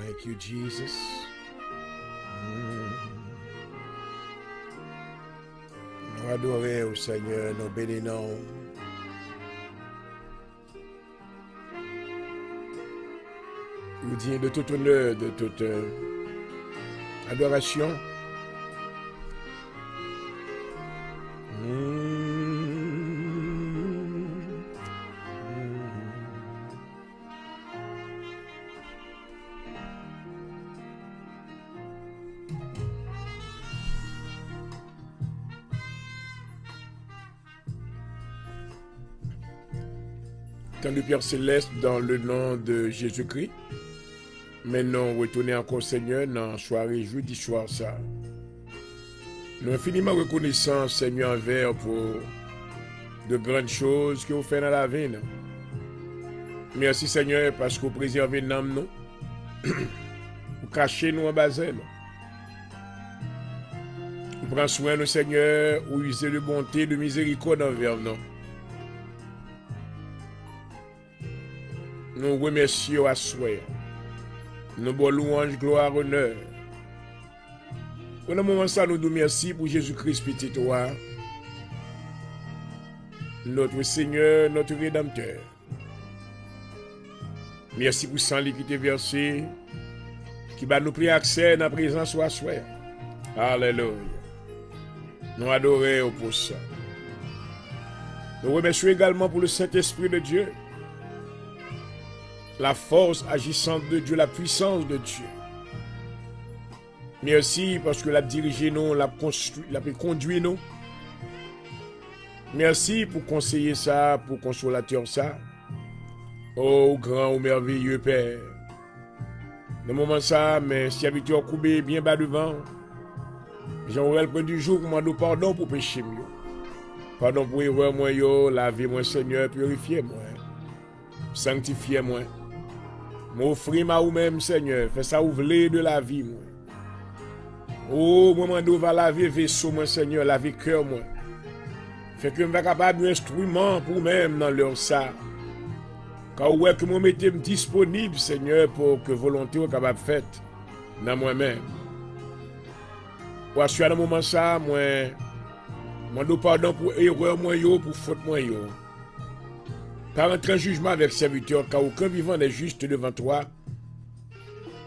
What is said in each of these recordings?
Thank you, Jesus. Nous adorons au Seigneur, nous bénissons. Nous disons de tout honneur, de toute adoration. Le Père Céleste, dans le nom de Jésus-Christ. Maintenant, retournez encore, Seigneur, dans la soirée, jeudi soir, ça. Nous infiniment reconnaissants, Seigneur, envers pour de grandes choses que vous faites dans la vie. Merci, Seigneur, parce que vous préservez nous. Vous cachez nous en bas. Vous prenez soin de nous, Seigneur, vous usez de bonté, de miséricorde envers nous. Nous remercions à soi. Nous bon louange, gloire, honneur. Pour le moment, ça nous dit merci pour Jésus-Christ, petit toi, notre Seigneur, notre Rédempteur. Merci pour sang qui t'est versé, qui va nous prier accès dans la présence à soi. Alléluia. Nous adorons pour ça. Nous remercions également pour le Saint-Esprit de Dieu. La force agissante de Dieu, la puissance de Dieu. Merci parce que l'a dirigé nous, l'a conduit nous. Merci pour conseiller ça, pour consolateur ça. Oh grand ou merveilleux Père. Dans le moment ça, mes serviteurs coupés bien bas devant. J'aurai le point du jour pour demander pardon pour péché mieux. Pardon pour erreur moi yo, lavez-moi Seigneur, purifiez-moi. Sanctifiez-moi. M'offrir ou même, Seigneur, fais ça ouvrir de la vie, moi. Oh, moi, je vais laver vaisseau, moi, Seigneur, laver cœur, moi. Fait que je vais capable d'instrument pour même dans leur ça. Quand ouais que moi mettez disponible, Seigneur, pour que volonté soit capable de faire dans moi-même. Pour assurer dans moment ça, moi, je pardon pour erreur, moi, pour faute, moi, Par entrer en jugement avec serviteur, car aucun vivant n'est juste devant toi,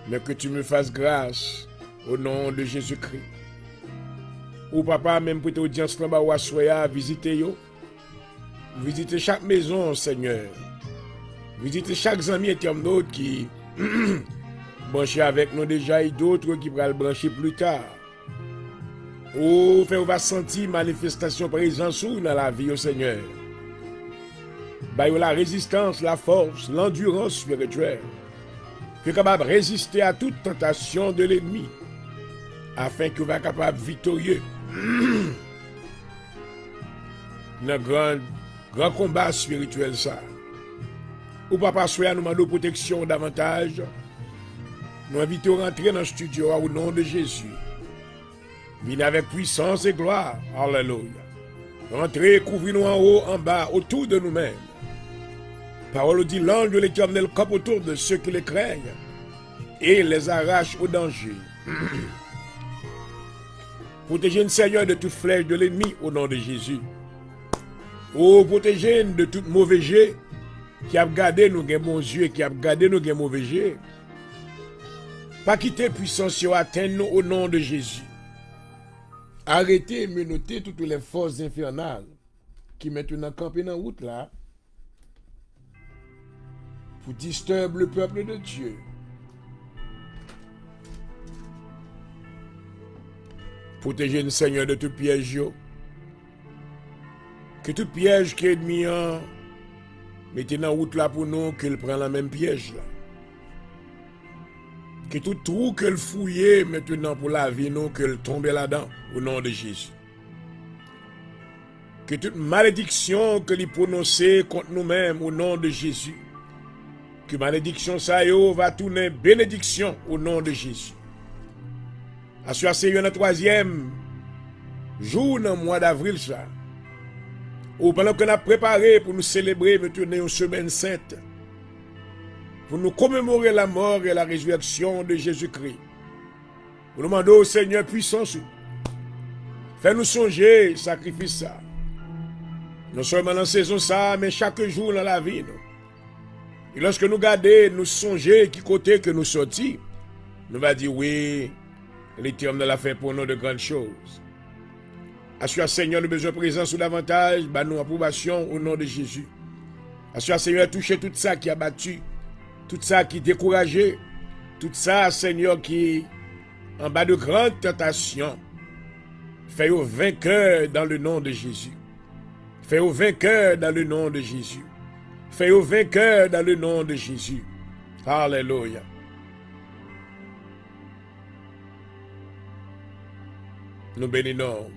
mais que tu me fasses grâce au nom de Jésus-Christ. Ou papa, même pour tes audiences là-bas ou à soya, visitez yo. Visitez chaque maison, Seigneur. Visitez chaque ami internaute qui branché avec nous déjà et d'autres qui vont le brancher plus tard. Ou on va sentir manifestation présence dans la vie au Seigneur. La résistance, la force, l'endurance spirituelle, qui est capable de résister à toute tentation de l'ennemi, afin que vous soyez capable de victorieux dans le grand combat spirituel. Ça. Ou papa, soyez nous demandons protection davantage. Nous invitons à rentrer dans le studio au nom de Jésus. Venez avec puissance et gloire. Alléluia. Rentrez, couvrez-nous en haut, en bas, autour de nous-mêmes. Parole dit, l'ange de l'Éternel campe autour de ceux qui les craignent et les arrache au danger. Protégez le Seigneur de toute flèche de l'ennemi au nom de Jésus. Oh, protégez de tout mauvais jet qui a gardé nos bons yeux, qui a gardé nos mauvais jets. Pas quitter puissance sur atteindre nous au nom de Jésus. Arrêtez et menottez toutes les forces infernales qui maintenant campent dans la route là. Pour disturber le peuple de Dieu. Protégez le Seigneur de tout piège. Que tout piège qui est ennemi, mettez dans la route là pour nous, qu'il prenne la même piège là. Que tout trou qu'elle fouille maintenant pour la vie, nous, qu'elle tombe là-dedans, au nom de Jésus. Que toute malédiction qu'elle prononce contre nous-mêmes, au nom de Jésus. Que malédiction ça va tourner bénédiction au nom de Jésus. Assure c'est le troisième jour dans le mois d'avril ça. Ou pendant qu'on a préparé pour nous célébrer maintenant une semaine sainte. pour nous commémorer la mort et la résurrection de Jésus-Christ. Nous demandons au Seigneur puissance. Fais-nous songer, sacrifice ça. Non seulement dans la saison ça, mais chaque jour dans la vie. Et lorsque nous regardons, nous songer qui côté que nous sortis, nous va dire oui, l'Éternel a fait pour nous de grandes choses. Assure Seigneur, nous besoin de présence ou davantage, bah nous approbation au nom de Jésus. Assure Seigneur, toucher tout ça qui a battu, tout ça qui est découragé, tout ça, Seigneur, qui en bas de grandes tentations. Fais-nous vainqueurs dans le nom de Jésus. Fais-nous vainqueurs dans le nom de Jésus. Fais-nous vainqueurs dans le nom de Jésus. Alléluia. Nous bénissons.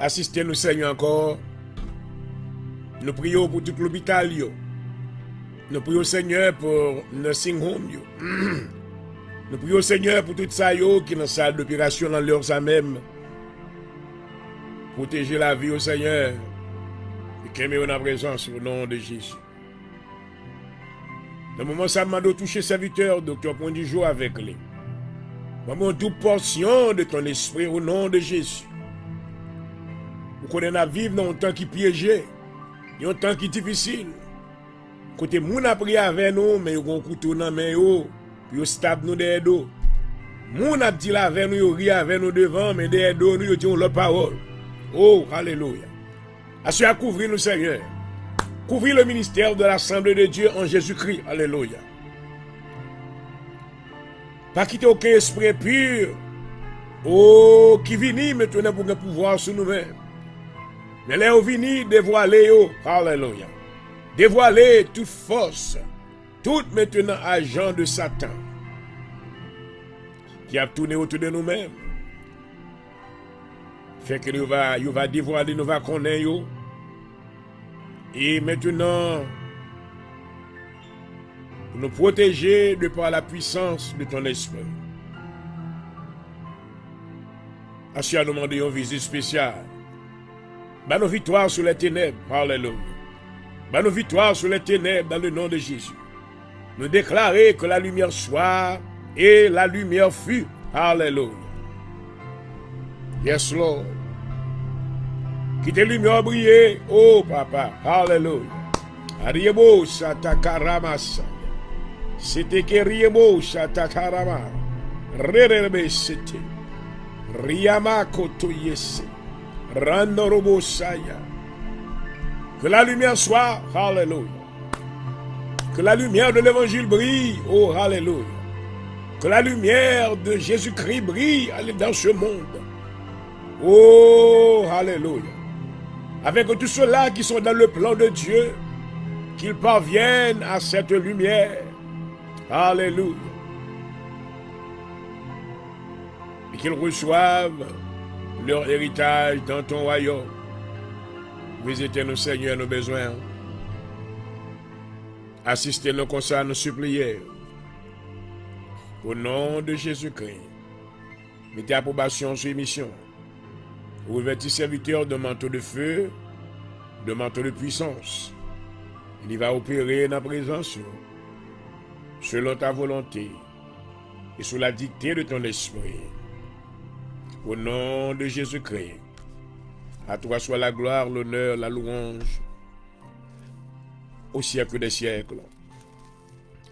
Assistez-nous, Seigneur, encore. Nous prions pour tout l'hôpital. Nous prions, Seigneur, pour nursing home. Nous prions, Seigneur, pour tout ça qui est dans la salle d'opération dans l'heure ça même. Protéger la vie au Seigneur. Et qu'il y ait une présence au nom de Jésus. Dans le moment où ça m'a touché serviteur, docteur Point du jour avec lui. Maman, toute portion de ton esprit au nom de Jésus. Vous connaissez la vivre dans un temps qui est piégé, dans un temps qui est difficile. Côté moun a prié avec nous, mais ils ont un couteau dans la main, puis ils stab nous derrière nous. Moun a dit avec nous, ils ri avec nous devant, mais derrière nous, ils disent leur parole. Oh, alléluia. Assure à couvrir nous, Seigneur. Couvrir le ministère de l'Assemblée de Dieu en Jésus-Christ. Alléluia. Pas quitter aucun esprit pur. Oh, qui vient maintenant pour pouvoir sur nous-mêmes. Mais là, on vient dévoiler. Alléluia. Dévoiler toute force. Tout maintenant agent de Satan. Qui a tourné autour de nous-mêmes. Fait que nous va dévoiler, nous va connaître. Et maintenant, pour nous protéger de par la puissance de ton esprit. Assure à nous demander une visite spéciale. Bah nos victoires sur les ténèbres. Alléluia. Bah nos victoires sur les ténèbres dans le nom de Jésus. Nous déclarer que la lumière soit et la lumière fut. Alléluia. Yes, Lord. Qui te lumière briller. Oh, papa. Alléluia. Ariebo satakaramasa. C'était que riebo satakarama. Rerebe c'était. Riyama kotoyese. Randorobo saya. Que la lumière soit. Alléluia. Que la lumière de l'évangile brille. Oh, alléluia. Que la lumière de Jésus-Christ brille dans ce monde. Oh, alléluia. Avec tous ceux-là qui sont dans le plan de Dieu, qu'ils parviennent à cette lumière. Alléluia. Et qu'ils reçoivent leur héritage dans ton royaume. Visitez-nous, Seigneur, nos besoins. Assistez-nous comme ça, nous supplier. Au nom de Jésus-Christ. Mettez approbation sur l'émission. Revêtis serviteur de manteau de feu, de manteau de puissance. Il va opérer dans la présence, selon ta volonté et sous la dictée de ton esprit. Au nom de Jésus-Christ, à toi soit la gloire, l'honneur, la louange, au siècle des siècles.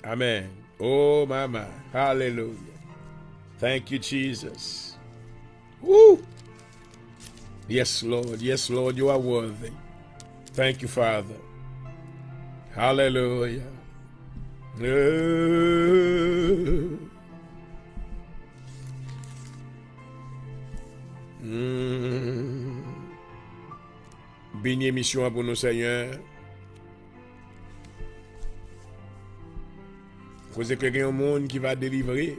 Amen. Oh, Mama. Hallelujah. Thank you, Jesus. Woo! Yes, Lord. Yes, Lord. You are worthy. Thank you, Father. Hallelujah. Béni mission pour nous, Seigneur. Cause que il y a un monde qui va délivrer.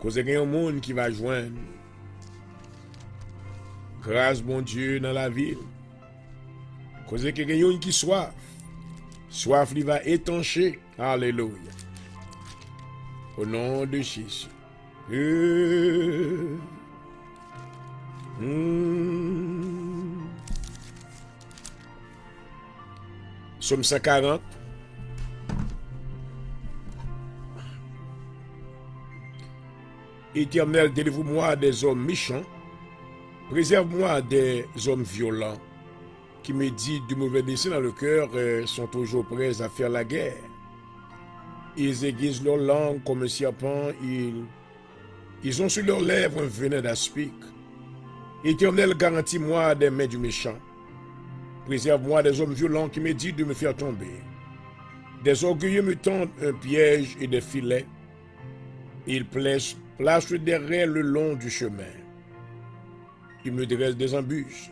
Cause qu'il y a un monde qui va joindre. Grâce, bon Dieu, dans la ville. Cause qu'il y a un qui soif. Soif, il va étancher. Alléluia. Au nom de Jésus. Psaume 140. Éternel, délivre-moi des hommes méchants, préserve-moi des hommes violents, qui méditent du mauvais dessein dans le cœur et sont toujours prêts à faire la guerre. Ils aiguisent leur langue comme un serpent, ils ont sur leurs lèvres un venin d'aspic. Éternel, garantis-moi des mains du méchant. Préserve-moi des hommes violents qui méditent de me faire tomber. Des orgueilleux me tendent un piège et des filets. Ils placent derrière le long du chemin. Ils me dressent des embûches.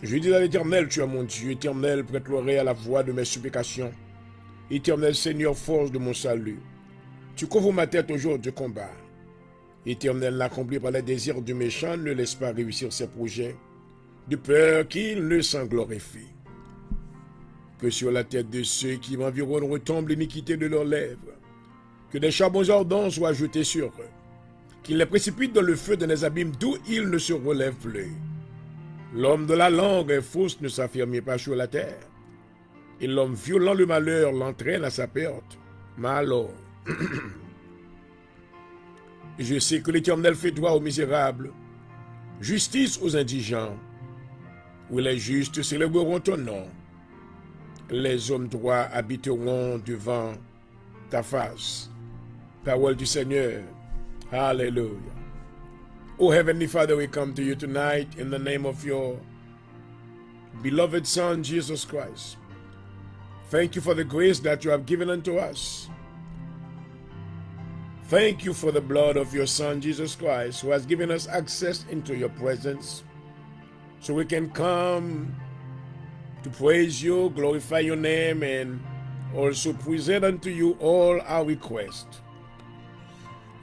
Je dis à l'Éternel, tu es mon Dieu. Éternel, prête l'oreille à la voix de mes supplications. Éternel, Seigneur, force de mon salut. Tu couvres ma tête au jour du combat. Éternel, l'accompli par les désirs du méchant, ne laisse pas réussir ses projets, de peur qu'il ne s'en glorifie. Que sur la tête de ceux qui m'environnent retombe l'iniquité de leurs lèvres, que des charbons ardents soient jetés sur eux, qu'ils les précipitent dans le feu de les abîmes d'où ils ne se relèvent plus. L'homme de la langue est fausse ne s'affirme pas sur la terre, et l'homme violent le malheur l'entraîne à sa perte. Mais alors, je sais que l'Éternel fait droit aux misérables, justice aux indigents, où les justes célébreront ton nom. Les hommes droits habiteront devant ta face. Parole du Seigneur. Hallelujah. Oh Heavenly Father, we come to you tonight in the name of your beloved Son, Jesus Christ. Thank you for the grace that you have given unto us. Thank you for the blood of your Son, Jesus Christ, who has given us access into your presence, so we can come to praise you, glorify your name, and also present unto you all our requests.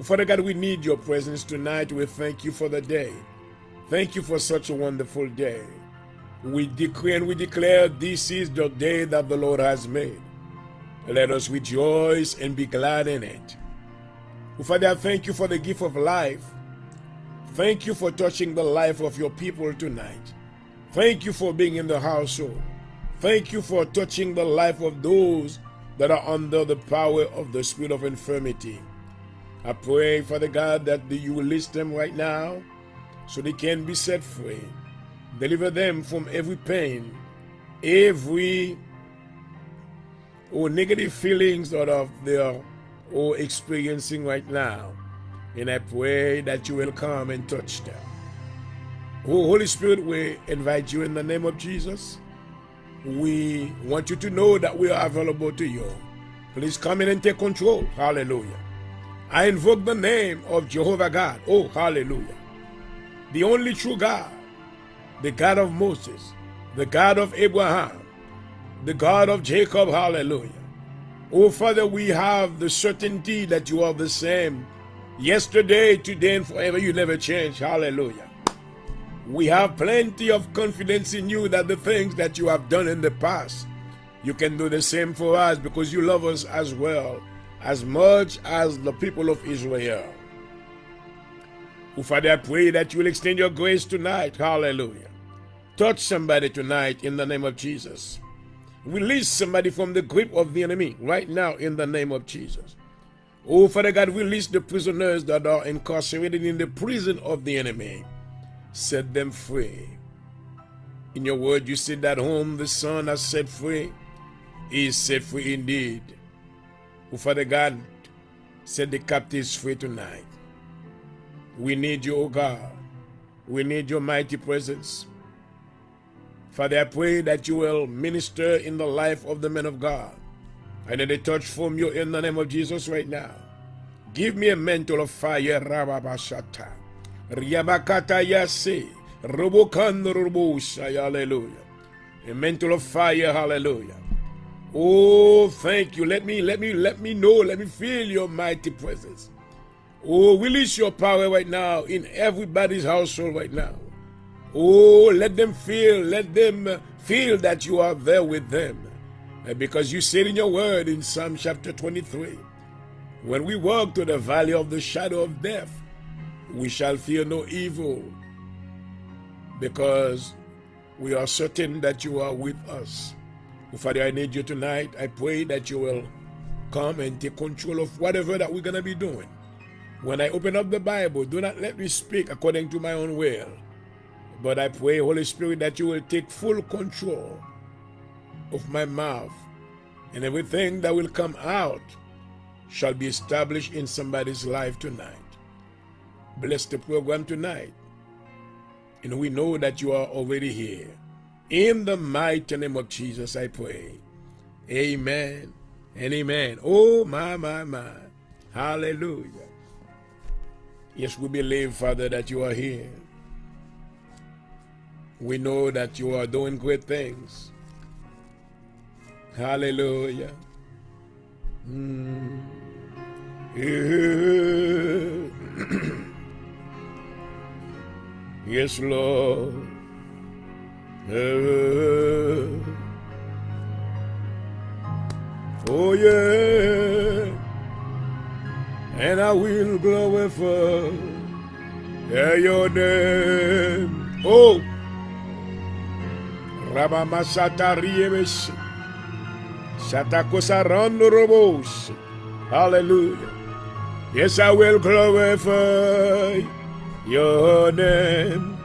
Father God, we need your presence tonight. We thank you for the day. Thank you for such a wonderful day. We decree and we declare this is the day that the Lord has made. Let us rejoice and be glad in it. Father, I thank you for the gift of life. Thank you for touching the life of your people tonight. Thank you for being in the household. Thank you for touching the life of those that are under the power of the spirit of infirmity. I pray, Father God, that you will release them right now so they can be set free. Deliver them from every pain, every negative feelings that they are experiencing right now. And I pray that you will come and touch them. Oh, Holy Spirit, we invite you in the name of Jesus. We want you to know that we are available to you. Please come in and take control. Hallelujah. I invoke the name of Jehovah God. Oh, hallelujah. The only true God, the God of Moses, the God of Abraham, the God of Jacob. Hallelujah. Oh, Father, we have the certainty that you are the same yesterday, today, and forever. You never change. Hallelujah. We have plenty of confidence in you that the things that you have done in the past, you can do the same for us because you love us as well, as much as the people of Israel. Oh, Father, I pray that you will extend your grace tonight. Hallelujah. Touch somebody tonight in the name of Jesus. Release somebody from the grip of the enemy right now in the name of Jesus. Oh, Father God, release the prisoners that are incarcerated in the prison of the enemy. Set them free. In your word, you said that whom the Son has set free is set free indeed. Oh, Father God, set the captives free tonight. We need you, oh God. We need your mighty presence. Father, I pray that you will minister in the life of the men of God. I need a touch from you in the name of Jesus right now. Give me a mantle of fire, Rababashata. Riabakata Yase. Robokan Robosha, hallelujah. A mantle of fire, hallelujah. Oh, thank you. Let me know, let me feel your mighty presence. Oh, release your power right now in everybody's household right now. Oh, let them feel that you are there with them. Because you said in your word in Psalm chapter 23, when we walk to the valley of the shadow of death, we shall fear no evil, because we are certain that you are with us. Father, I need you tonight. I pray that you will come and take control of whatever that we're going to be doing. When I open up the Bible, do not let me speak according to my own will. But I pray, Holy Spirit, that you will take full control of my mouth, and everything that will come out shall be established in somebody's life tonight. Bless the program tonight. And we know that you are already here. In the mighty name of Jesus, I pray. Amen and amen. Oh, my. Hallelujah. Yes, we believe, Father, that you are here. We know that you are doing great things. Hallelujah. Yes, Lord. Oh, yeah. And I will glorify your name. Oh, Rabamasata Riemes Satakosa Randorobos. Hallelujah. Yes, I will glorify your name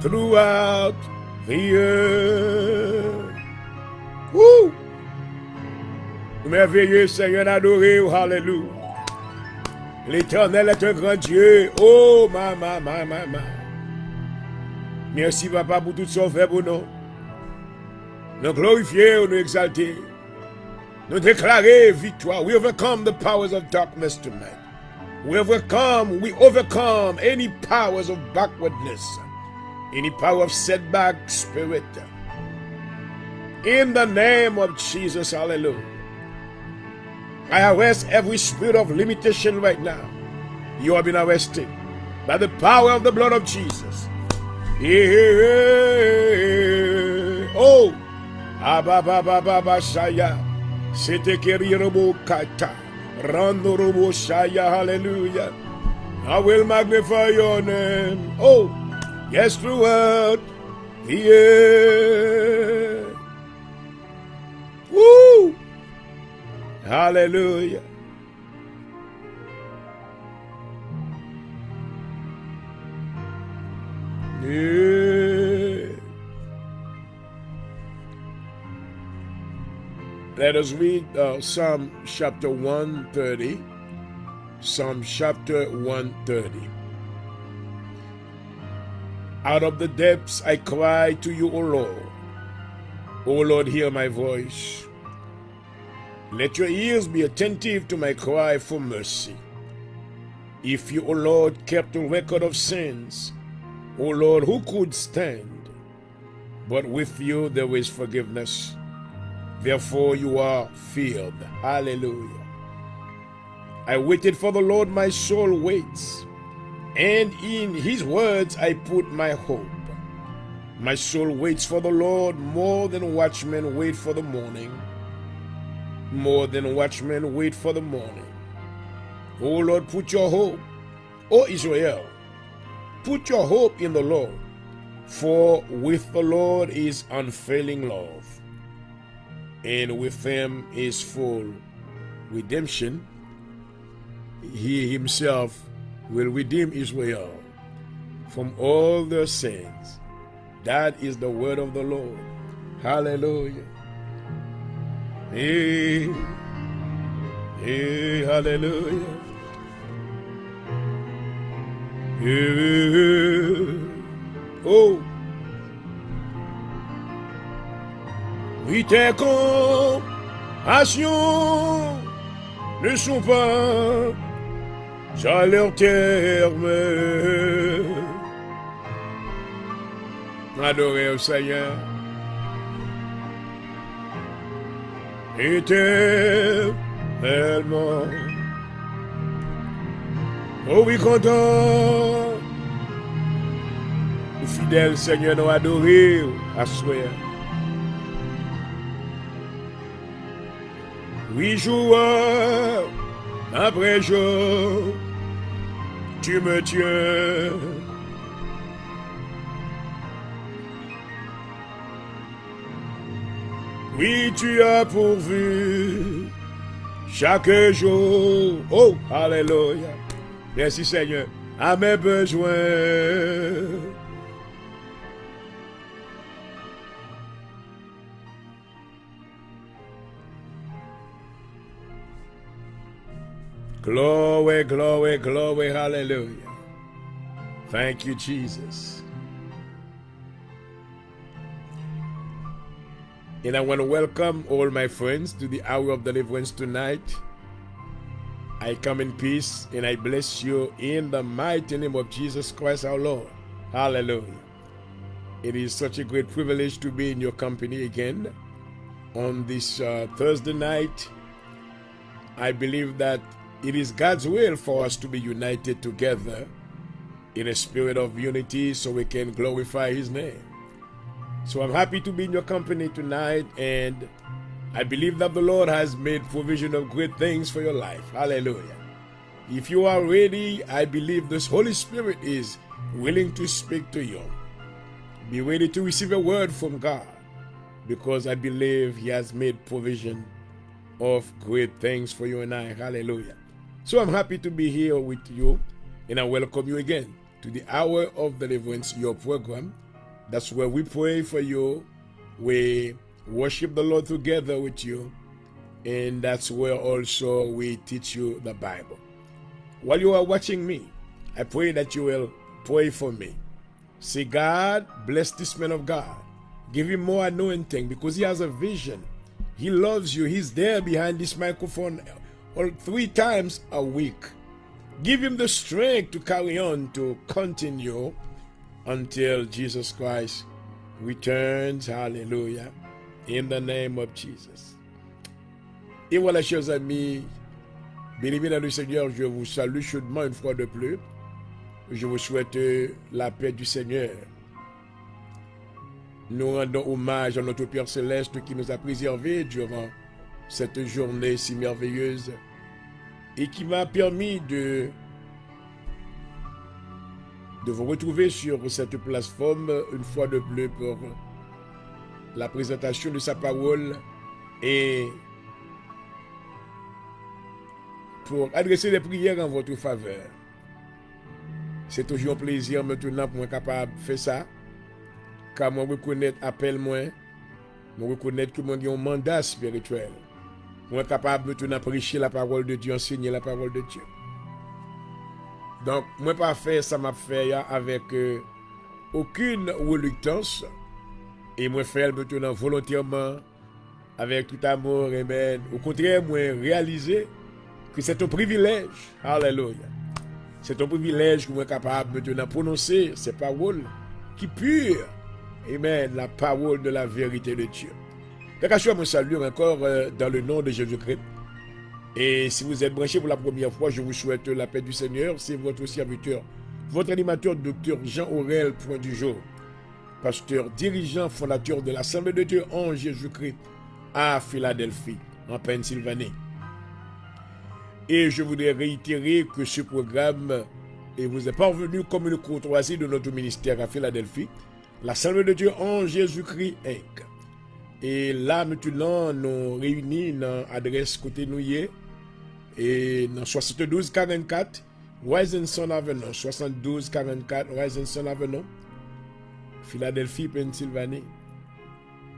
throughout the earth. Woo! Merveilleux Seigneur, adoré, hallelujah. L'Éternel est un grand Dieu. Oh, ma. Merci, Papa, pour tout ce qu'on fait pour nous. Nous glorifier, nous exalter. Nous déclarer victoire. We overcome the powers of darkness tonight. We overcome any powers of backwardness, any power of setback spirit. In the name of Jesus, hallelujah. I arrest every spirit of limitation right now. You have been arrested by the power of the blood of Jesus. Oh, Ababa Shaya, Setekerirobo Kata, Randorobo Shaya, hallelujah. I will magnify your name. Oh, yes, throughout the earth. Woo! Hallelujah. Yeah. Let us read Psalm chapter 130. Psalm chapter 130. Out of the depths I cry to you, O Lord. O Lord, hear my voice. Let your ears be attentive to my cry for mercy. If you, O Lord, kept a record of sins, O Lord, who could stand? But with you there is forgiveness. Therefore you are filled. Hallelujah. I waited for the Lord, my soul waits, and in his words I put my hope. My soul waits for the Lord more than watchmen wait for the morning. More than watchmen wait for the morning. O Lord, put your hope, O Israel, put your hope in the Lord, for with the Lord is unfailing love, and with him is full redemption. He himself will redeem Israel from all their sins. That is the word of the Lord. Hallelujah. Hey, hey, hallelujah. Hey, oh, oui, tes compassions ne sont pas à leur terme. Adorez au Seigneur. Éternellement. Oh oui, content. Le fidèle Seigneur nous adorer à souhait. Oui, jour après jour, tu me tiens. Oui, tu as pourvu chaque jour. Oh, alléluia. Merci Seigneur. À mes besoins. Glory, glory, glory, hallelujah. Thank you, Jesus. And I want to welcome all my friends to the hour of deliverance tonight. I come in peace and I bless you in the mighty name of Jesus Christ our Lord. Hallelujah. It is such a great privilege to be in your company again on this Thursday night. I believe that it is God's will for us to be united together in a spirit of unity so we can glorify His name. So I'm happy to be in your company tonight, and I believe that the Lord has made provision of great things for your life. Hallelujah. If you are ready, I believe this Holy Spirit is willing to speak to you. Be ready to receive a word from God, because I believe He has made provision of great things for you and I. Hallelujah. So I'm happy to be here with you, and I welcome you again to the Hour of Deliverance, your program. That's where we pray for you, we worship the Lord together with you, and that's where also we teach you the Bible. While you are watching me, I pray that you will pray for me. Say, God, bless this man of God. Give him more anointing, because he has a vision. He loves you. He's there behind this microphone 3 times a week. Give him the strength to carry on, to continue until Jesus Christ returns. Hallelujah. In the name of Jesus. Et voilà, chers amis, bien-aimés dans le Seigneur, je vous salue chaudement une fois de plus. Je vous souhaite la paix du Seigneur. Nous rendons hommage à notre Père Céleste qui nous a préservés durant cette journée si merveilleuse et qui m'a permis de vous retrouver sur cette plateforme une fois de plus pour la présentation de sa parole et pour adresser des prières en votre faveur. C'est toujours un plaisir maintenant pour moi capable de faire ça, car moi reconnaître appel moi reconnaître que moi j'ai un mandat spirituel. Moi capable maintenant de prêcher la parole de Dieu, enseigner la parole de Dieu. Donc, moi pas faire ça m'a fait avec aucune reluctance, et moi faire maintenant volontairement avec tout amour, amen. Au contraire, moi réaliser que c'est un privilège. Alléluia. C'est un privilège que moi capable maintenant de prononcer ces paroles qui purent, amen, la parole de la vérité de Dieu. Donc, je me salue encore dans le nom de Jésus-Christ. Et si vous êtes branché pour la première fois, je vous souhaite la paix du Seigneur. C'est votre serviteur, votre animateur, docteur Jean Aurel, point du jour, pasteur, dirigeant, fondateur de l'Assemblée de Dieu en Jésus-Christ à Philadelphie, en Pennsylvanie. Et je voudrais réitérer que ce programme vous est parvenu comme une courtoisie de notre ministère à Philadelphie, l'Assemblée de Dieu en Jésus-Christ Inc. Et là, maintenant, nous réunis dans l'adresse côté nouillé et dans 7244 Wisenson Avenue, 7244 Wisenson Avenue, Philadelphie, Pennsylvanie.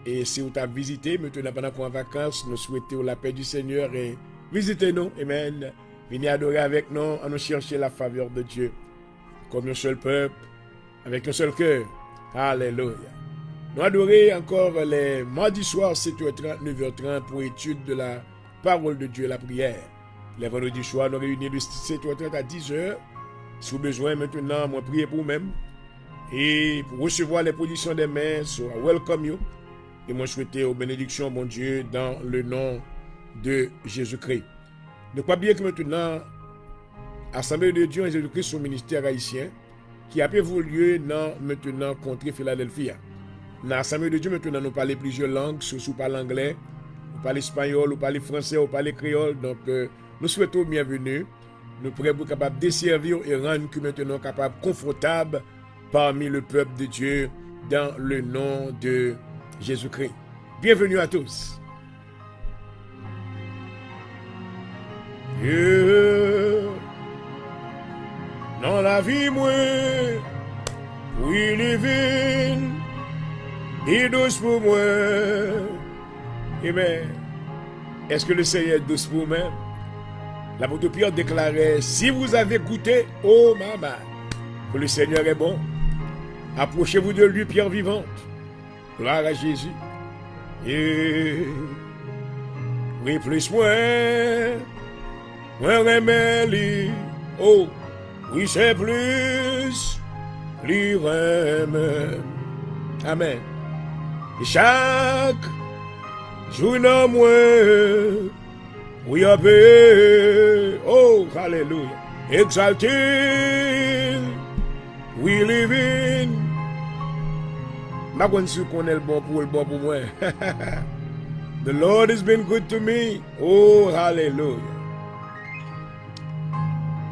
Et si vous avez visité, maintenant pendant qu'on est en vacances, nous souhaitons la paix du Seigneur et visitez-nous, amen. Venez adorer avec nous, à nous chercher la faveur de Dieu, comme un seul peuple, avec un seul cœur. Alléluia. Nous adorons encore les mardis soirs 7h30, 9h30 pour étude de la parole de Dieu, la prière. Les vendredis soirs, nous réunissons de 7h30 à 10h. Si vous avez besoin maintenant, moi prier pour vous-même. Et pour recevoir les positions des mains, so I welcome you. Et moi souhaiter aux bénédictions, mon Dieu, dans le nom de Jésus-Christ. Ne crois bien que maintenant, Assemblée de Dieu et Jésus-Christ, son ministère haïtien, qui a évolué dans maintenant contre Philadelphie. Dans l'Assemblée de Dieu, maintenant, nous parlons plusieurs langues, surtout par l'anglais, nous parlons espagnol, nous parlons français, nous parlons créole. Donc, nous souhaitons bienvenue. Nous pourrons être capables de desservir et rendre que maintenant capables, confortables parmi le peuple de Dieu dans le nom de Jésus-Christ. Bienvenue à tous. Dans la vie, moi, oui, living, il est douce pour moi. Amen. Est-ce que le Seigneur est douce pour moi? L'apôtre Pierre déclarait, si vous avez goûté, oh maman, que le Seigneur est bon, approchez-vous de lui, pierre vivante. Gloire à Jésus. Et oui, plus moi remets. Oh, oui, c'est plus remets. Amen. Et chaque jour dans moi, oui, oh, hallelujah. Exalted, we living. Ma bonne sûr qu'on est le bon pour moi. The Lord has been good to me. Oh, hallelujah.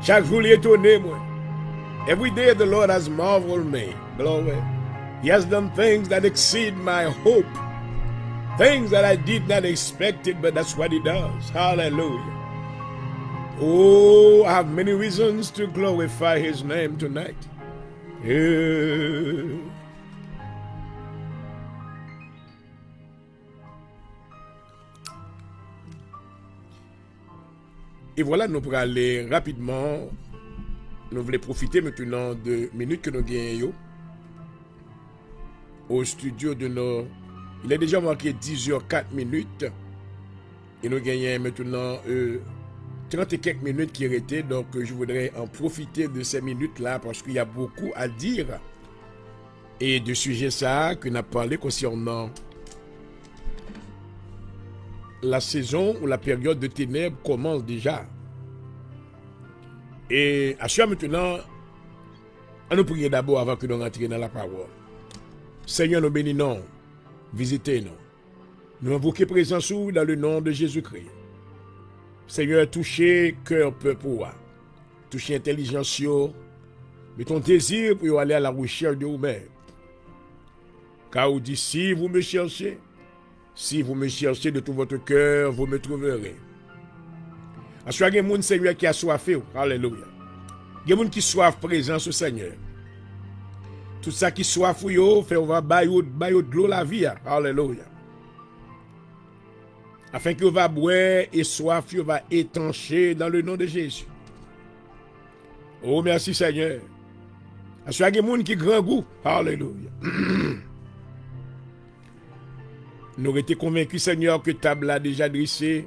Chaque jour, il est étonné, moi. Every day the Lord has marveled me. Glory. He has done things that exceed my hope. Things that I did not expect it, but that's what he does. Hallelujah. Oh, I have many reasons to glorify his name tonight. Yeah. Et voilà, nous pourrons aller rapidement. Nous voulons profiter maintenant de minutes que nous gagnons au studio de nos. Il est déjà marqué 10h04 minutes. Et nous gagnons maintenant 30 et quelques minutes qui étaient. Donc, je voudrais en profiter de ces minutes-là parce qu'il y a beaucoup à dire. Et de sujet ça qu'on a parlé concernant la saison ou la période de ténèbres commence déjà. Et à ce maintenant, on nous prie d'abord avant que nous rentrions dans la parole. Seigneur, nous bénissons, visitez-nous. Nous invoquons présence dans le nom de Jésus-Christ. Seigneur, touchez cœur, peuple, touchez intelligence, mais ton désir pour aller à la recherche de vous-même. Car vous dites, si vous me cherchez de tout votre cœur, vous me trouverez. Parce qu'il y a des gens, Seigneur, qui a soifé. Alléluia. Il y a des gens qui soif présence au Seigneur. Tout ça qui soif, fait on va bailler de l'eau la vie. Alléluia. Afin que vous va boire et soif, vous va étancher dans le nom de Jésus. Oh, merci Seigneur. Parce qu'il y a des gens qui ont grand goût. Alléluia. Nous avons été convaincus, Seigneur, que table a déjà dressé.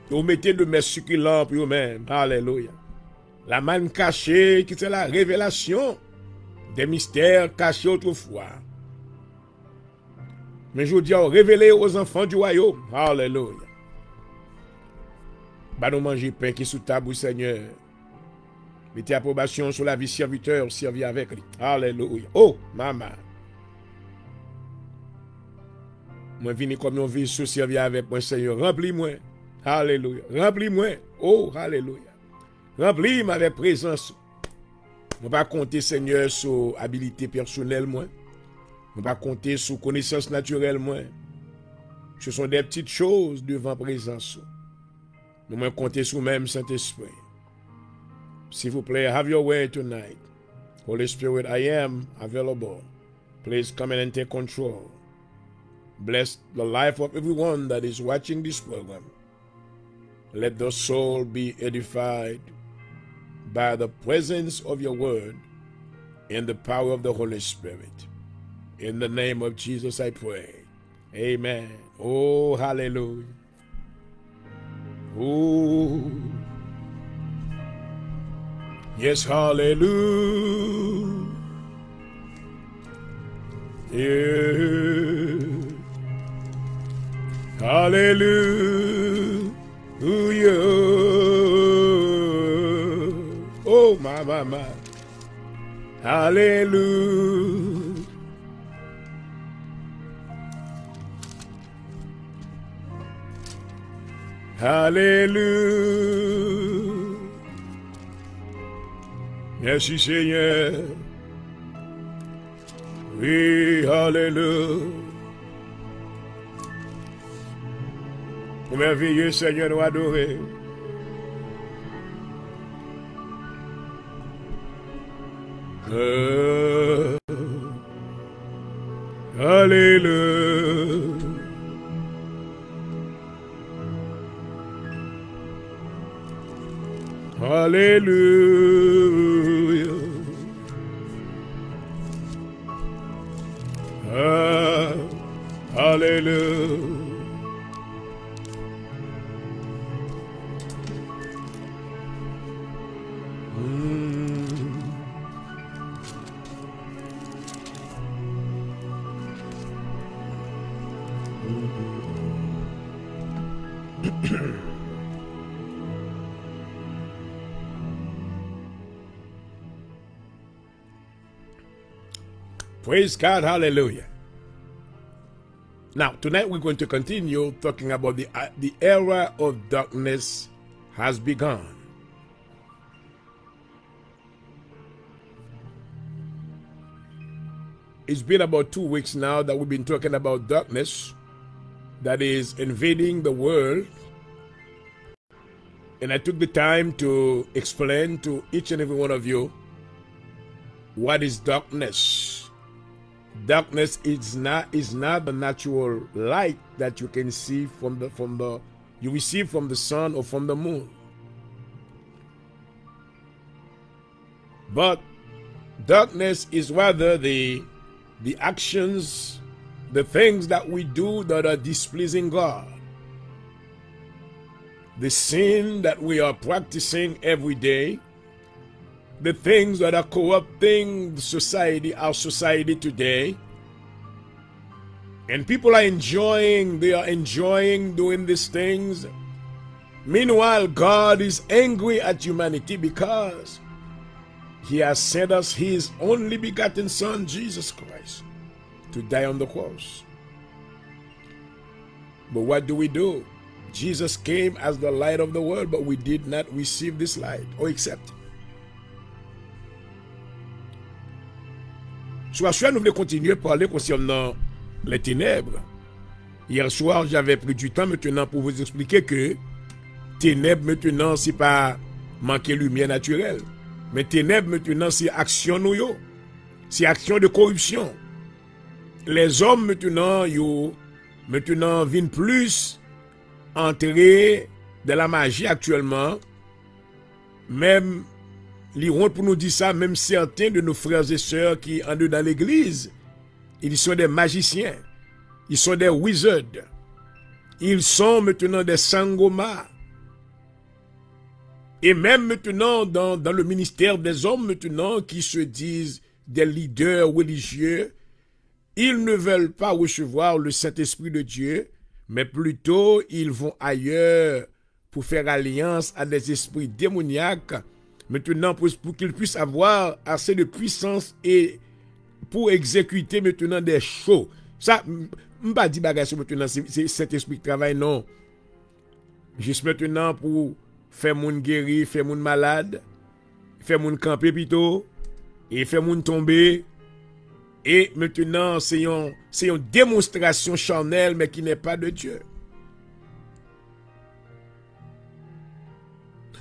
Vous mettez de mes succulents pour vous-même. Alléluia. La manne cachée, qui c'est la révélation des mystères cachés autrefois. Mais je vous dis, révélez aux enfants du royaume. Alléluia. Bah, nous manger pain qui est sous table, Seigneur. Mettez approbation sur la vie serviteur, servir avec lui. Alléluia. Oh, maman. Moi, vini comme on vit sous servir avec moi, Seigneur. Remplis-moi. Alléluia. Remplis-moi. Oh, alléluia. Remplis-moi avec présence. Je ne vais pas compter, Seigneur, sur habilité personnelle, moi. Je ne vais pas compter sur connaissance naturelle, moi. Ce sont des petites choses devant présence. Nous vais compter sur même Saint-Esprit. S'il vous plaît, have your way tonight. Holy Spirit, I am available. Please come in and take control. Bless the life of everyone that is watching this program. Let the soul be edified by the presence of your word and the power of the Holy Spirit. In the name of Jesus I pray. Amen. Oh, hallelujah. Oh, yes, hallelujah. Yeah. Hallelujah. Oh, my. Hallelujah. Hallelujah. Merci Seigneur. Oui, hallelujah. Au merveilleux Seigneur, nous adorer. Alléluia. Alléluia. Alléluia. Praise God, hallelujah. Now, tonight we're going to continue talking about the era of darkness has begun. It's been about 2 weeks now that we've been talking about darkness that is invading the world. And I took the time to explain to each and every one of you what is darkness. Darkness is not the natural light that you can see you receive from the sun or from the moon. But darkness is rather the actions, the things that we do that are displeasing God. The sin that we are practicing every day, the things that are corrupting society, our society today. And people are enjoying doing these things. Meanwhile, God is angry at humanity because He has sent us His only begotten Son, Jesus Christ, to die on the cross. But what do? Jesus came as the light of the world, but we did not receive this light or accept it. Soit nous voulons continuer à parler concernant les ténèbres. Hier soir, j'avais pris du temps maintenant pour vous expliquer que ténèbres maintenant, c'est pas manquer lumière naturelle. Mais ténèbres maintenant, c'est action nous. C'est action de corruption. Les hommes maintenant, viennent plus entrer dans la magie actuellement. Même l'Iran pour nous dire ça, même certains de nos frères et sœurs qui entrent dans l'église, ils sont des magiciens, ils sont des wizards, ils sont maintenant des sangomas. Et même maintenant dans le ministère des hommes maintenant qui se disent des leaders religieux, ils ne veulent pas recevoir le Saint-Esprit de Dieu, mais plutôt ils vont ailleurs pour faire alliance à des esprits démoniaques. Maintenant, pour qu'ils puissent avoir assez de puissance et pour exécuter maintenant des shows. Ça, je ne pas dire bagage maintenant, c'est cet esprit de travail, non. Juste maintenant pour faire moun guéri, faire moun malade, faire moun camper plutôt, et faire moun tomber. Et maintenant, c'est une démonstration charnelle, mais qui n'est pas de Dieu.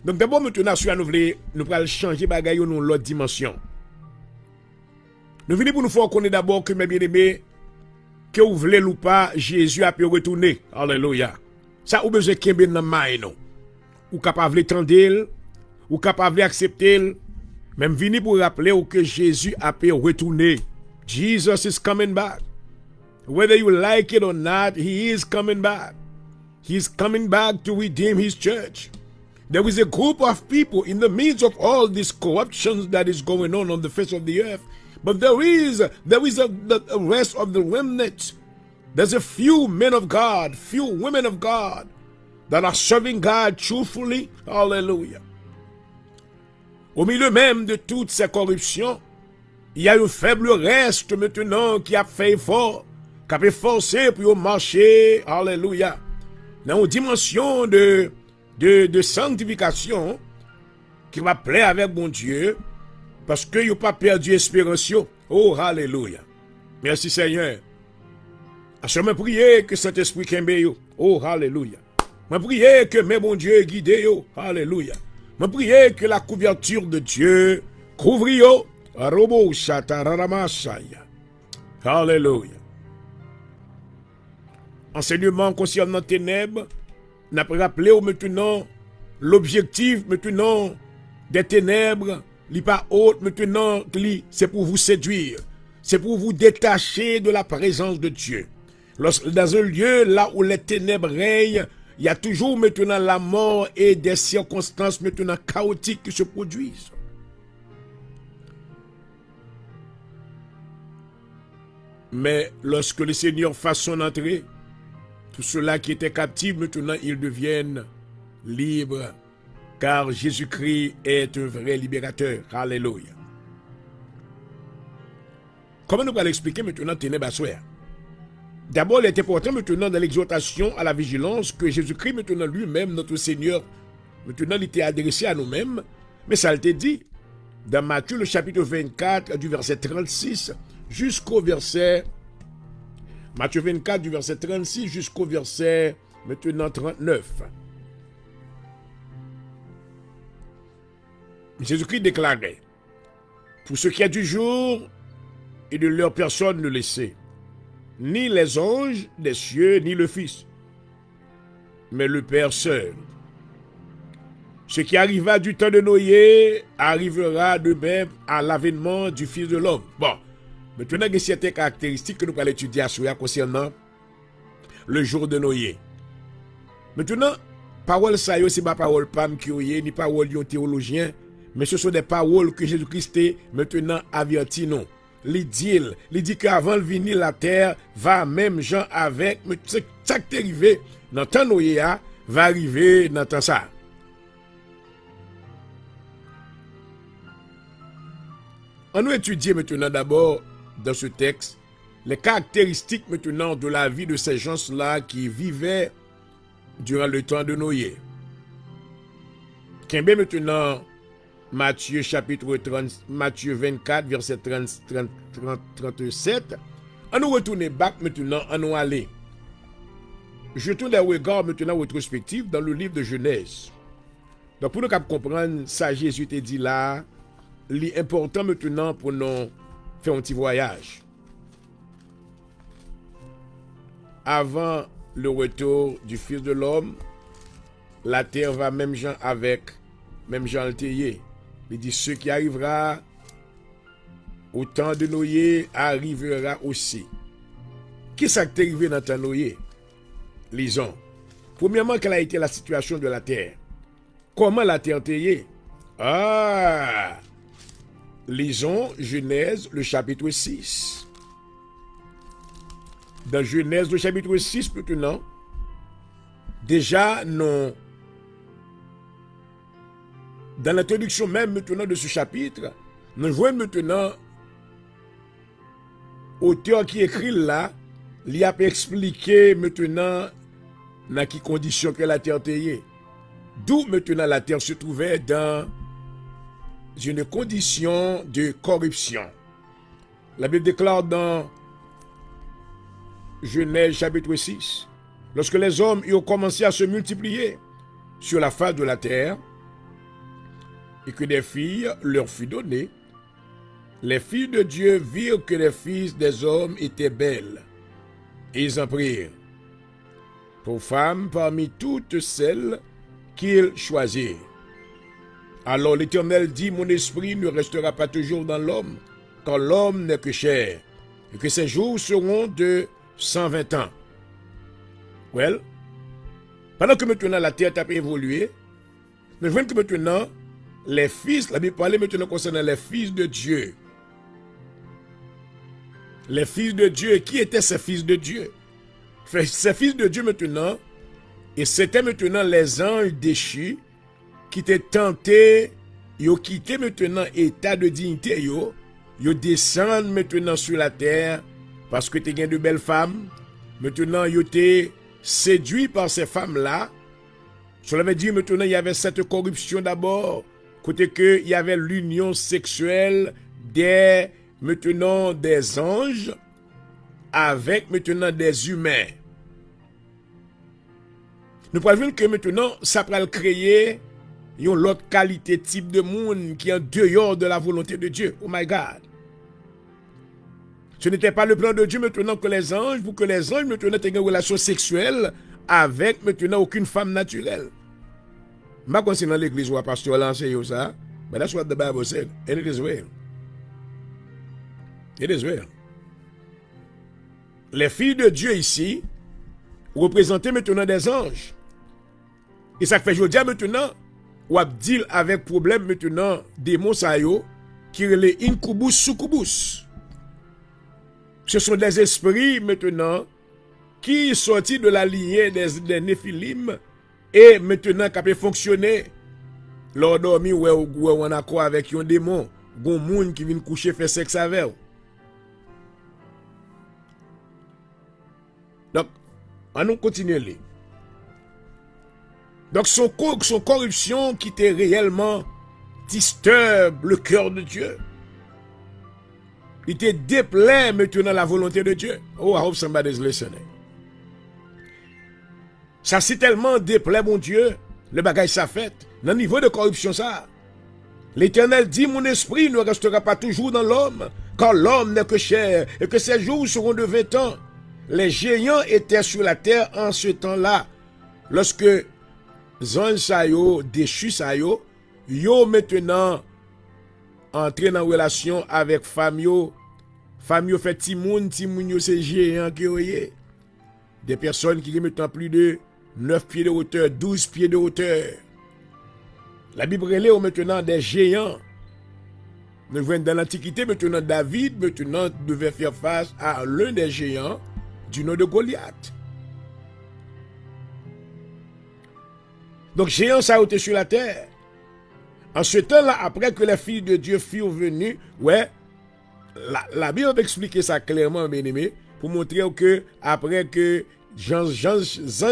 Donc d'abord, maintenant, nous allons changer bagaille dans l'autre dimension. Nous venons pour nous faire connaître d'abord que mes bien-aimés, que vous voulez ou pas, Jésus a pu retourner. Alléluia. Ça, vous besoin qu'il y ait dans main, non? Ou capable d'entendre, ou capable d'accepter, même venir pour rappeler que Jésus a pu retourner. Jesus is coming back. Whether you like it or not, He is coming back. He is coming back to redeem His church. There is a group of people in the midst of all this corruption that is going on the face of the earth. But there is the rest of the remnant. There's a few men of God, few women of God that are serving God truthfully. Hallelujah. Au milieu même de toutes ces corruptions, il y a un faible reste maintenant qui a fait effort, qui a fait forcer pour marcher. Alléluia. Dans une dimension de sanctification qui va plaire avec mon Dieu parce que n'ont pas perdu espérance. Oh, alléluia. Merci Seigneur. À ce moment prier que Saint-Esprit kembe yo. Oh, alléluia. Je prie que mes bons dieux guident yo. Alléluia. Je prie que la couverture de Dieu couvre yo. Robo Shatararamasaya. Alléluia. Enseignement concernant ténèbres, n'a pas rappelé maintenant l'objectif maintenant des ténèbres, li pas autre maintenant, c'est pour vous séduire, c'est pour vous détacher de la présence de Dieu. Dans un lieu là où les ténèbres règnent, il y a toujours maintenant la mort et des circonstances maintenant chaotiques qui se produisent. Mais lorsque le Seigneur fasse son entrée, tous ceux-là qui étaient captifs, maintenant ils deviennent libres, car Jésus-Christ est un vrai libérateur. Alléluia. Comment nous allons expliquer maintenant ténèbres à soi? D'abord, il est important maintenant dans l'exhortation à la vigilance que Jésus-Christ, maintenant lui-même, notre Seigneur, maintenant il était adressé à nous-mêmes, mais ça a été dit dans Matthieu, le chapitre 24, du verset 36 jusqu'au verset... Matthieu 24, du verset 36 jusqu'au verset maintenant 39. Jésus-Christ déclarait: pour ce qui est du jour et de leur personne ne laissez, ni les anges des cieux, ni le Fils, mais le Père seul. Ce qui arriva du temps de Noé arrivera de même à l'avènement du Fils de l'homme. Bon, maintenant, il y a certaines caractéristiques que nous allons étudier à soi concernant le jour de Noé. Maintenant, parole ça, ce n'est pas parole pam qui est, ni parole d'un théologien, mais ce sont des paroles que Jésus-Christ maintenant averti nous. Il dit qu'avant le venir la terre va même gens avec, mais ça qui est arrivé dans le temps Noé va arriver dans le temps ça. On nous étudie maintenant d'abord dans ce texte les caractéristiques maintenant de la vie de ces gens-là qui vivaient durant le temps de Noé. Qu'est-ce maintenant Matthieu chapitre 30, Matthieu 24 verset 37. On nous retourne back maintenant, on nous aller. Je tourne les regards maintenant rétrospectif dans le livre de Genèse. Donc pour nous comprendre ça Jésus te dit là, l'important maintenant pour nous faire un petit voyage. Avant le retour du Fils de l'homme, la terre va même gens avec, même gens altérés. Il dit ce qui arrivera au temps de Noé arrivera aussi. Qui s'est arrivé dans le temps de Noé? Lisons. Premièrement, quelle a été la situation de la terre? Comment la terre était? Lisons Genèse, le chapitre 6. Dans Genèse, le chapitre 6, maintenant, déjà, non. Dans l'introduction même maintenant de ce chapitre, nous voyons maintenant l'auteur qui écrit là, il a expliqué maintenant dans quelles conditions que la terre était. D'où maintenant la terre se trouvait dans une condition de corruption. La Bible déclare dans Genèse chapitre 6, lorsque les hommes ont commencé à se multiplier sur la face de la terre, et que des filles leur furent données, les filles de Dieu virent que les fils des hommes étaient belles, et ils en prirent pour femmes parmi toutes celles qu'ils choisirent. Alors l'Éternel dit: mon esprit ne restera pas toujours dans l'homme, car l'homme n'est que chair, et que ses jours seront de 120 ans. Well, pendant que maintenant la terre a évolué, nous voyons que maintenant les fils, la Bible parle maintenant concernant les fils de Dieu. Les fils de Dieu, qui étaient ces fils de Dieu? Ces fils de Dieu maintenant, et c'était maintenant les anges déchus qui étaient tentés, ils ont quitté maintenant état de dignité, ils descendent maintenant sur la terre parce que tu as de belles femmes. Maintenant, ils étaient séduits par ces femmes-là. Cela veut dire maintenant il y avait cette corruption d'abord. Côté que il y avait l'union sexuelle maintenant des anges avec maintenant des humains. Nous pouvons voir que maintenant, ça peut créer une autre qualité, type de monde qui est en dehors de la volonté de Dieu. Oh my God. Ce n'était pas le plan de Dieu maintenant que les anges, pour que les anges maintenant aient une relation sexuelle avec maintenant aucune femme naturelle. Je ne sais pas si dans l'église ou à pasteur l'enseigne ça, but that's what the Bible said, and it is well. It is well. Les filles de Dieu ici représentaient maintenant des anges. Et ça fait aujourd'hui maintenant, ou a deal avec problème maintenant démons sayo qui relè incubus succubus. Ce sont des esprits maintenant qui sortis de la lignée des Néphilim et maintenant qui peuvent fonctionner. Lors dormi ou on a quoi avec un démon, gon moun qui vient coucher faire sexe avec. Donc, on nous continue. Donc, son corruption qui était réellement disturbe le cœur de Dieu. Il te déplaît maintenant la volonté de Dieu. Oh, I hope somebody's listening. Ça c'est tellement déplaît, mon Dieu, le bagage ça fait. Dans le niveau de corruption ça. L'Éternel dit, mon esprit ne restera pas toujours dans l'homme, car l'homme n'est que chair, et que ses jours seront de 20 ans. Les géants étaient sur la terre en ce temps-là. Lorsque Zon Sayo, déchu Sayo, yo maintenant entré en relation avec Famio. Famio fait Timoun yo c'est géant qui oyé. Des personnes qui mettent plus de 9 pieds de hauteur, 12 pieds de hauteur. La Bible relève maintenant des géants. Nous venons dans l'Antiquité, maintenant David maintenant devait faire face à l'un des géants du nom de Goliath. Donc géant ça a été sur la terre. En ce temps-là, après que les filles de Dieu furent venues, ouais, la Bible explique ça clairement, bien aimé, pour montrer que après que Jean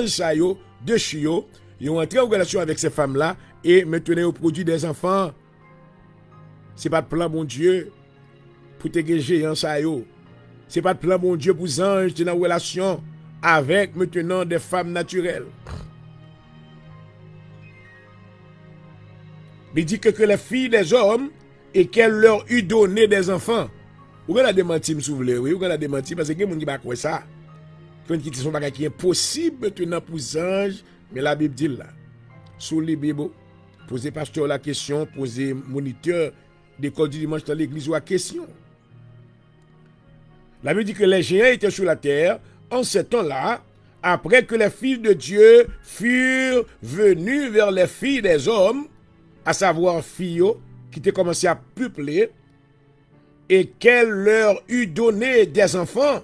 Sayo, de Chio, ils ont entré en relation avec ces femmes-là et maintenant ils produisent des enfants. Ce n'est pas de plan bon Dieu pour te géant Sayo. Ce n'est pas de plan bon Dieu pour les anges qui sont en relation avec maintenant des femmes naturelles. Il dit que les filles des hommes et qu'elle leur eut donné des enfants. Vous avez la démenti, si vous voulez. Oui, vous avez la démenti parce que les gens qui ne savent pas ça. Qui sont pas qui est possible maintenant pour les anges. Mais la Bible dit là. Sous les Bibles, posez pasteur la question, posez moniteur d'école du dimanche dans l'église ou la question. La Bible dit que les géants étaient sur la terre en ce temps-là, après que les filles de Dieu furent venues vers les filles des hommes, à savoir filles qui étaient commencé à peupler, et qu'elle leur eut donné des enfants.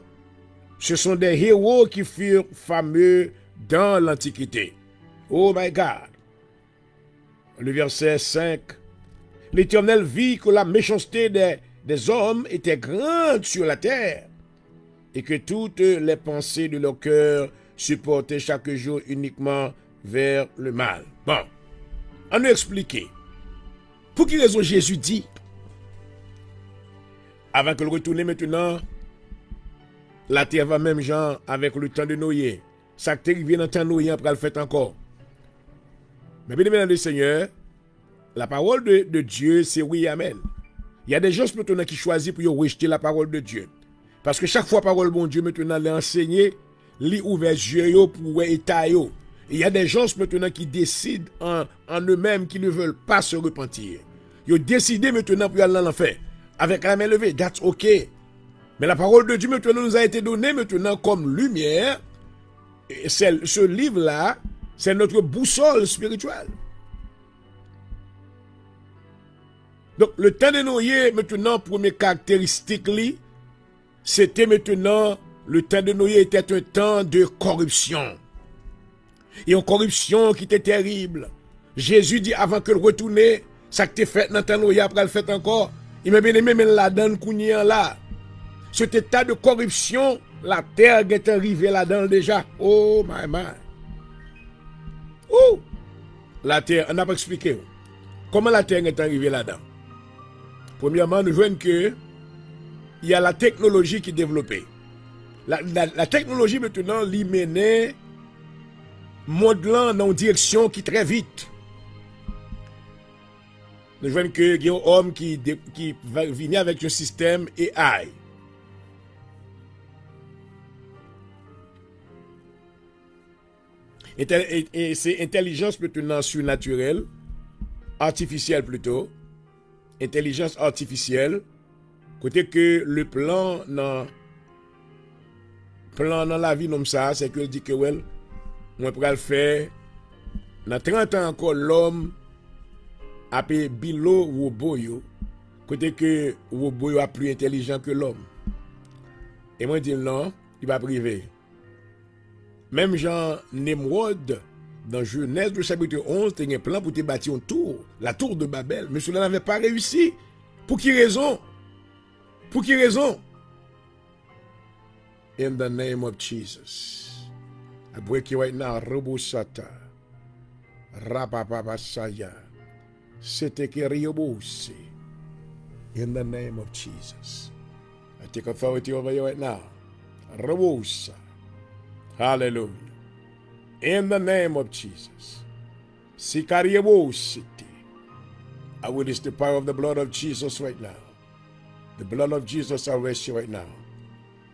Ce sont des héros qui furent fameux dans l'Antiquité. Oh my God. Le verset 5. L'Éternel vit que la méchanceté des hommes était grande sur la terre, et que toutes les pensées de leur cœur se portaient chaque jour uniquement vers le mal. Bon. On nous expliquer. Pour quelle raison Jésus dit, avant que le retourne maintenant, la terre va même genre avec le temps de Noé. Ça qui arrive dans le temps de Noé, après le fait encore. Mais bien aimé, le Seigneur, la parole de Dieu, c'est oui, amen. Il y a des gens maintenant qui choisissent pour rejeter la parole de Dieu. Parce que chaque fois, la parole de bon Dieu, maintenant, l'enseigner, li ouvert les yeux pour état. Il y a des gens maintenant qui décident en eux-mêmes qui ne veulent pas se repentir. Ils ont décidé maintenant pour aller dans l'enfer. Avec la main levée, that's ok. Mais la parole de Dieu maintenant nous a été donnée maintenant comme lumière. Et ce livre-là, c'est notre boussole spirituelle. Donc le temps de Noé, maintenant, première caractéristique, c'était maintenant, le temps de Noé était un temps de corruption. Et une corruption qui était terrible. Jésus dit avant que le retourne, ça que tu fait dans le temps de Noé, après le fait encore. Il m'a bien aimé, mais la donne qu'on là. Cet état de corruption, la terre est arrivée là-dedans déjà. Oh my man. Oh! La terre, on n'a pas expliqué. Comment la terre est arrivée là-dedans? Premièrement, nous voyons que il y a la technologie qui est développée. La technologie maintenant, l'y menait modelant dans une direction qui très vite. Nous voyons que il y a un homme qui va venir avec un système AI. Et c'est intelligence maintenant surnaturelle, artificielle plutôt, intelligence artificielle, côté que le plan dans la vie comme ça, c'est que dit que well, moi pour le faire dans 30 ans encore l'homme a payé bilo robot yo, côté que robot yo a plus intelligent que l'homme. Et moi dis non, il va priver. Même Jean Nemrod, dans Genèse, le chapitre 11, il y a un plan pour te bâtir une tour, la tour de Babel. Mais cela n'avait pas réussi. Pour qui raison? Pour qui raison? In the name of Jesus. I break you right now. Robosata. Rapapapasaya. Setekeriobose. In the name of Jesus. I take authority over you right now. Robosa. Hallelujah. In the name of Jesus. Sikariebositi. I release the power of the blood of Jesus right now. The blood of Jesus arrests you right now.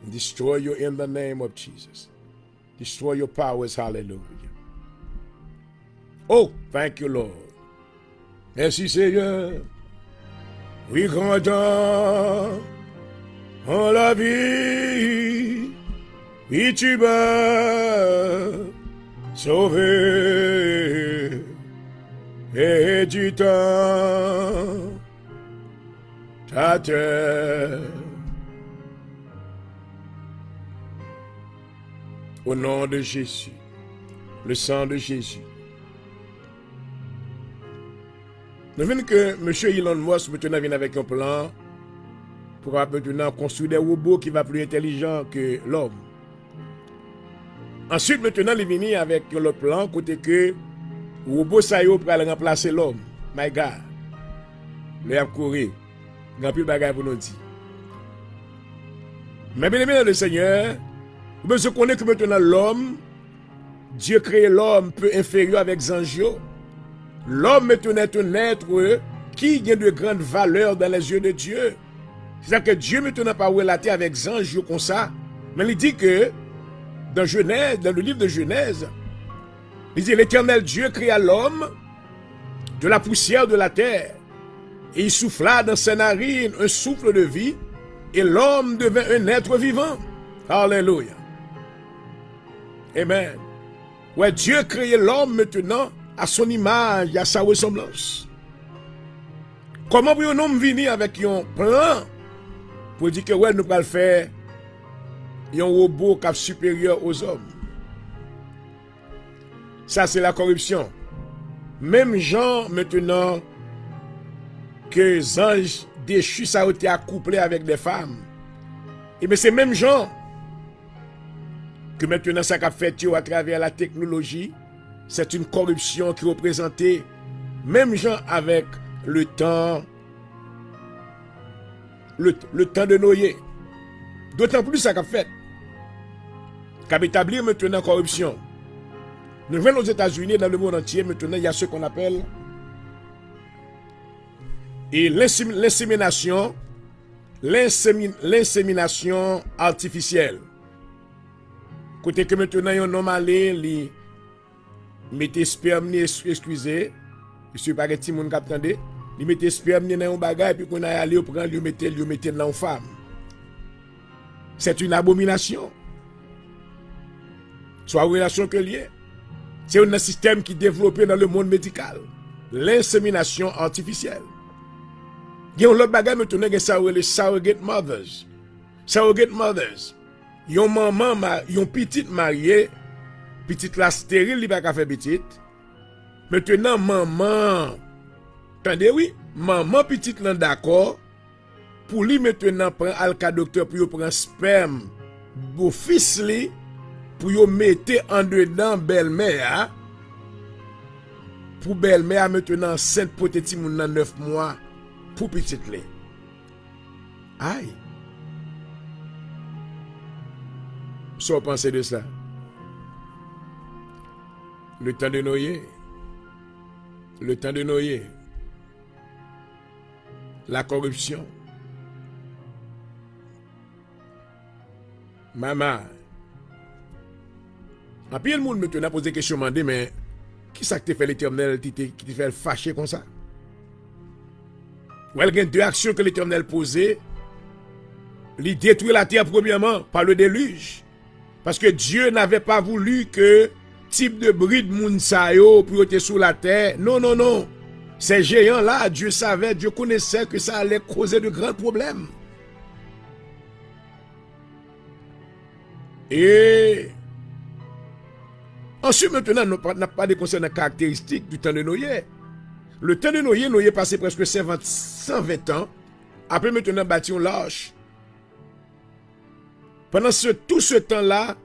And destroy you in the name of Jesus. Destroy your powers. Hallelujah. Oh, thank you, Lord. Merci, Seigneur. Oui, grandeur en la vie. Oui, tu m'as sauvé. Et du temps ta terre. Au nom de Jésus, le sang de Jésus. Nous venons que M. Elon Musk maintenant vient avec un plan pour maintenant construire des robots qui vont plus intelligents que l'homme. Ensuite, maintenant, il vient avec le plan côté que le robot ça y est pour remplacer l'homme. My God. Le a couru. Il n'y a plus de bagaille pour nous dire. Mais bien aimé le Seigneur, je connais que maintenant l'homme, Dieu crée l'homme peu inférieur avec Zangio. L'homme maintenant est un être qui a de grandes valeurs dans les yeux de Dieu. C'est-à-dire que Dieu maintenant n'a pas relaté avec Zangio comme ça. Mais il dit que dans Genèse, dans le livre de Genèse, il dit l'Éternel Dieu créa l'homme de la poussière de la terre. Et il souffla dans ses narines un souffle de vie. Et l'homme devint un être vivant. Alléluia. Amen. Ouais, Dieu créait l'homme maintenant à son image et à sa ressemblance. Comment peut un homme venir avec un plan pour dire que ouais, nous allons faire un robot qui est supérieur aux hommes? Ça, c'est la corruption. Même gens maintenant que les anges déchus, ça a été accouplé avec des femmes. Et bien, c'est même gens que maintenant ça a fait à travers la technologie, c'est une corruption qui représentait même gens avec le temps de Noé. D'autant plus ça qu'a fait. Qu'a établi maintenant corruption. Nous venons aux États-Unis, dans le monde entier, maintenant il y a ce qu'on appelle l'insémination artificielle. Côté que maintenant un homme allé, il mettait sperme, excusez, je suis pas petit monde qui attendait, il mettait sperme dans un bagage puis qu'on a allé au prendre, il mettait dans une femme. C'est une abomination. Soit relation que liée. C'est un système qui est développé dans le monde médical. L'insémination artificielle. Il y a un autre bagage maintenant qui est les surrogate mothers. Surrogate mothers. Yon maman, yon petite mariée, petite la stérile, il va pas faire petite. Maintenant, maman, attendez, oui, maman petite là d'accord, pour lui maintenant prend alka docteur pour prendre sperme, beau fils li, pour yo mettre en dedans belle-mère, pour belle-mère maintenant enceinte pour petit moun dans 9 mois, pour petite li. Aïe. So pensez de ça. Le temps de Noé. Le temps de Noé. La corruption. Maman. En plus, le monde maintenant pose des questions, mais qui ça que te fait l'Éternel qui te fait fâcher comme ça? Ou il y a deux actions que l'Éternel posait. Il détruit la terre premièrement par le déluge. Parce que Dieu n'avait pas voulu que type de bride mounsayo pour être sous la terre. Non, non, non. Ces géants-là, Dieu savait, Dieu connaissait que ça allait causer de grands problèmes. Et ensuite, maintenant, on n'a pas de concernant caractéristiques du temps de Noé. Le temps de Noé, Noé passé presque 120 ans. Après, maintenant, bâti un l'arche. Pendant tout ce temps-là,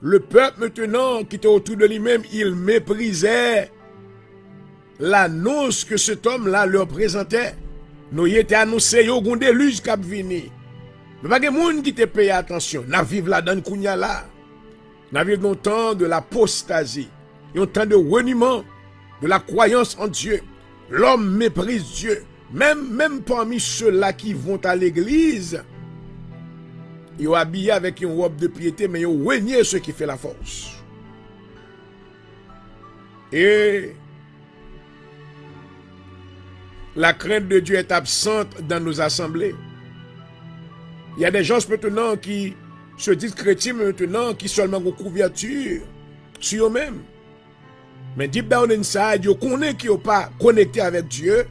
le peuple maintenant qui était autour de lui-même, il méprisait l'annonce que cet homme-là leur présentait. Noé était annoncé, il y a un déluge qui a venu. Mais pas de monde qui te paye attention. Nous vivons là dans le Kounia là. Nous vivons dans le temps de l'apostasie. Il y a un temps de reniement, de la croyance en Dieu. L'homme méprise Dieu. Même parmi ceux-là qui vont à l'église, ils sont habillés avec une robe de piété, mais ils ont renié ce qui fait la force. Et la crainte de Dieu est absente dans nos assemblées. Il y a des gens maintenant qui se disent chrétiens maintenant, qui seulement ont couverture sur eux-mêmes. Mais deep down inside, ils connaissent qu'ils ne sont pas connectés avec Dieu,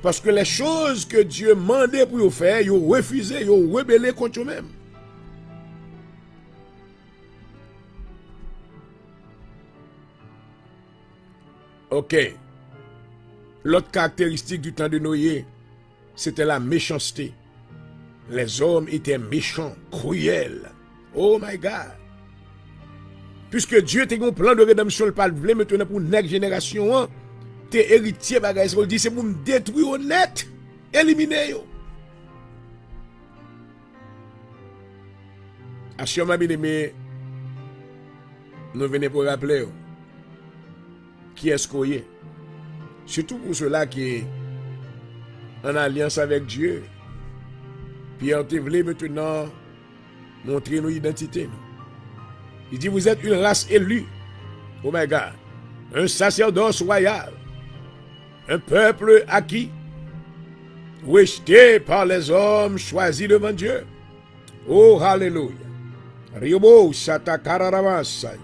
parce que les choses que Dieu demandait pour eux faire, ils ont refusé, ils ont rebellé contre eux-mêmes. Ok. L'autre caractéristique du temps de Noé, c'était la méchanceté. Les hommes étaient méchants, cruels. Oh my God. Puisque Dieu a un plan de rédemption, le pas voulu maintenant pour une génération, tes héritiers, il dit c'est pour me détruire net, éliminer. Assurément, bien aimé, nous venons pour rappeler qui est-ce qu'on est. Surtout pour ceux-là qui est en alliance avec Dieu. Puis on te voulait maintenant montrer nos identités. Il dit, vous êtes une race élue. Oh my God. Un sacerdoce royal. Un peuple acquis. Rejeté par les hommes choisis devant Dieu. Oh, hallelujah. Riobo, Satakararamasaya.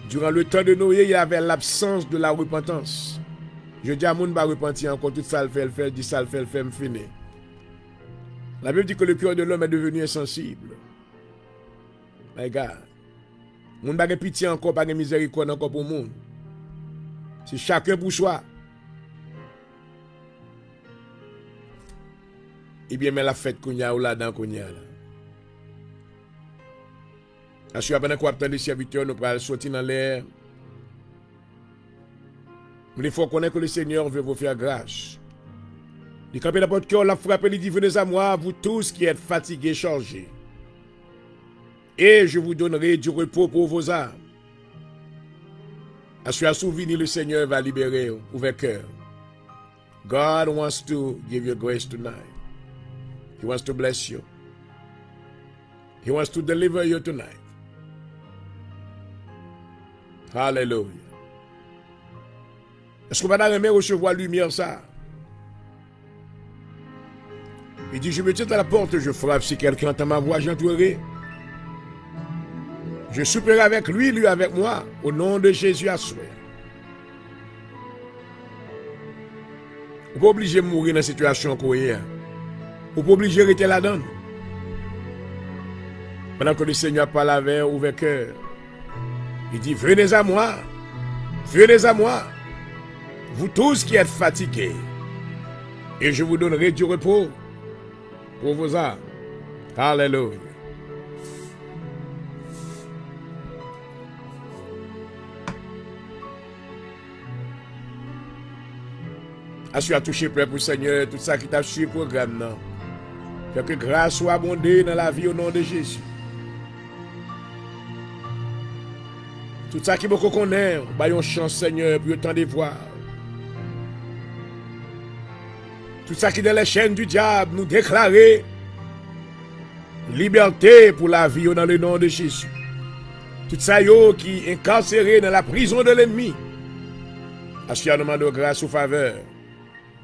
Durant le temps de Noé, il y avait l'absence de la repentance. Je dis à mon va repentir encore, tout ça le fait, dit ça le fait, me finit. La Bible dit que le cœur de l'homme est devenu insensible. My God. Moun pas de pitié encore, pas de miséricorde encore pour le monde. C'est chacun pour soi. Eh bien, mais la fête qu'on y a ou là-dedans qu'on y a là. Parce que pendant qu'on attend les serviteurs, nous allons sortir dans l'air. Mais il faut connaître que le Seigneur veut vous faire grâce. Il campe dans votre cœur, la frappe, il dit, venez à moi, vous tous qui êtes fatigués, chargés. Et je vous donnerai du repos pour vos âmes. À ce souvenir, le Seigneur va libérer ouvert cœur. God wants to give you grace tonight. He wants to bless you. He wants to deliver you tonight. Hallelujah. Est-ce qu'on va jamais recevoir lumière ça? Il dit, je me tiens à la porte, je frappe. Si quelqu'un entend ma voix, j'entrerai. Je souperai avec lui, lui avec moi, au nom de Jésus à souhait. Vous pas obligé de mourir dans la situation qu'on est. Vous pas obligé de rester là-dedans. Pendant que le Seigneur parle avec ouvert cœur, il dit, venez à moi, vous tous qui êtes fatigués, et je vous donnerai du repos pour vos âmes. Alléluia. As-tu touché près pour le Seigneur, tout ça qui t'a suivi le programme, non? Fait que grâce soit abondée dans la vie au nom de Jésus. Tout ça qui beaucoup connaît, baillons chance Seigneur pour temps de voir. Tout ça qui est dans les chaînes du diable, nous déclarer liberté pour la vie dans le nom de Jésus. Tout ça qui est incarcéré dans la prison de l'ennemi. Assurez nous demandons grâce ou faveur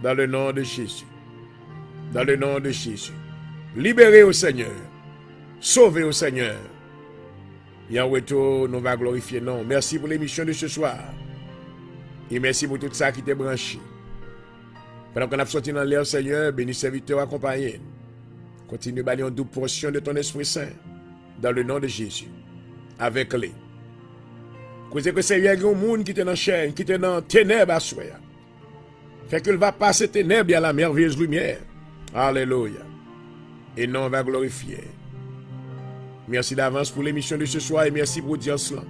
dans le nom de Jésus. Dans le nom de Jésus. Libérez au Seigneur. Sauvez au Seigneur. Et en retour, nous va glorifier non. Merci pour l'émission de ce soir. Et merci pour tout ça qui t'est branché. Pendant qu'on a sorti dans l'air, Seigneur, bénis serviteur accompagné. Continue à balayer une double portion de ton Esprit Saint. Dans le nom de Jésus. Avec les. Cause que Seigneur, il y a un monde qui est dans la chaîne, qui est dans les ténèbres à soi. Fait qu'il va passer ténèbres à la merveilleuse lumière. Alléluia. Et non, on va glorifier. Merci d'avance pour l'émission de ce soir et merci pour l'audience là.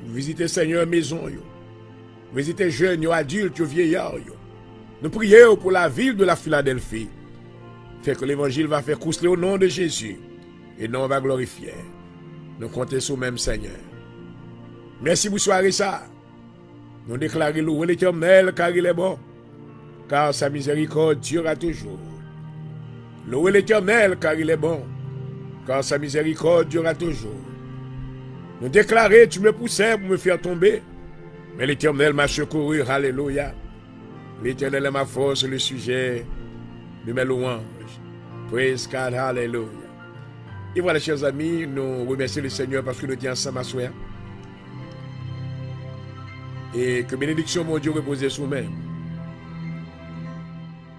Visitez Seigneur maison yo. Visitez jeunes, adultes, vieillards yo. Nous prions pour la ville de la Philadelphie. Fait que l'évangile va faire couler au nom de Jésus. Et non, on va glorifier. Nous comptons sur le même Seigneur. Merci pour soirée ça. Nous déclarons louer l'Éternel car il est bon. Car sa miséricorde durera toujours. Louez l'Éternel car il est bon. Car sa miséricorde durera toujours. Nous déclarons, tu me poussais pour me faire tomber. Mais l'Éternel m'a secouru. Alléluia. L'Éternel est ma force, le sujet de mes louanges. Praise God. Alléluia. Et voilà, chers amis, nous remercions le Seigneur parce que nous sommes ensemble à soi. Et que bénédiction, mon Dieu, repose sur nous-mêmes.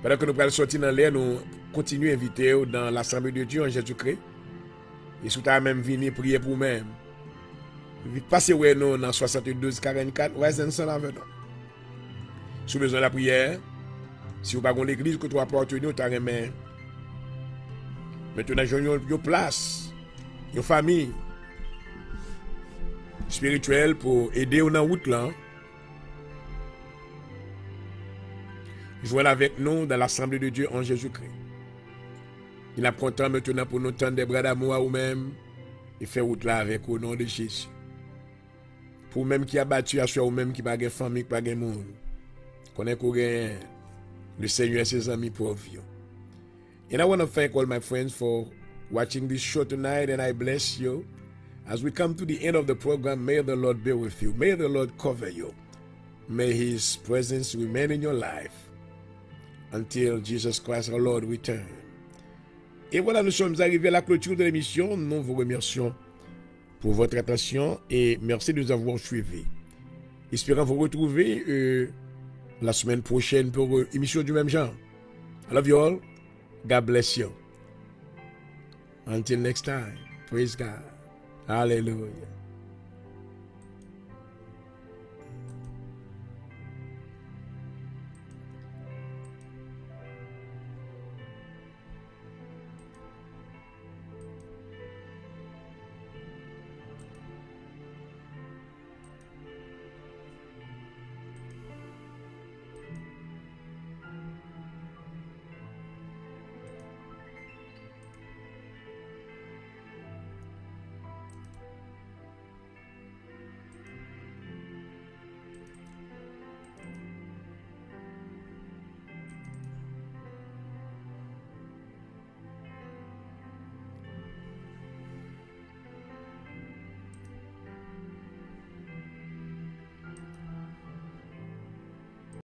Pendant que nous allons sortir dans l'air, nous continuons à inviter dans l'Assemblée de Dieu en Jésus-Christ. Et si vous avez même venu prier pour vous-même, passez nous dans 72 44, ouais, c'est ça là maintenant. Si vous avez besoin de la prière, si vous n'avez pas l'église que vous appartenez, vous avez remis. Maintenant, vous avez une place, une famille spirituelle pour aider dans la route là. Joignez avec nous dans l'Assemblée de Dieu en Jésus-Christ. Il a content maintenant pour nous tendre des bras d'amour à vous-même et faire route là avec au nom de Jésus. Pour vous-même qui a battu à soi, vous-même qui n'a pas de famille, qui n'a pas de monde. Connaît que le Seigneur et ses amis pauvres. And I want to thank all my friends for watching this show tonight, and I bless you. As we come to the end of the program, may the Lord be with you. May the Lord cover you. May His presence remain in your life until Jesus Christ our Lord return. Et voilà, nous sommes arrivés à la clôture de l'émission. Nous vous remercions pour votre attention et merci de nous avoir suivis. Espérons vous retrouver la semaine prochaine pour une émission du même genre. I love you all. God bless you. Until next time. Praise God. Hallelujah.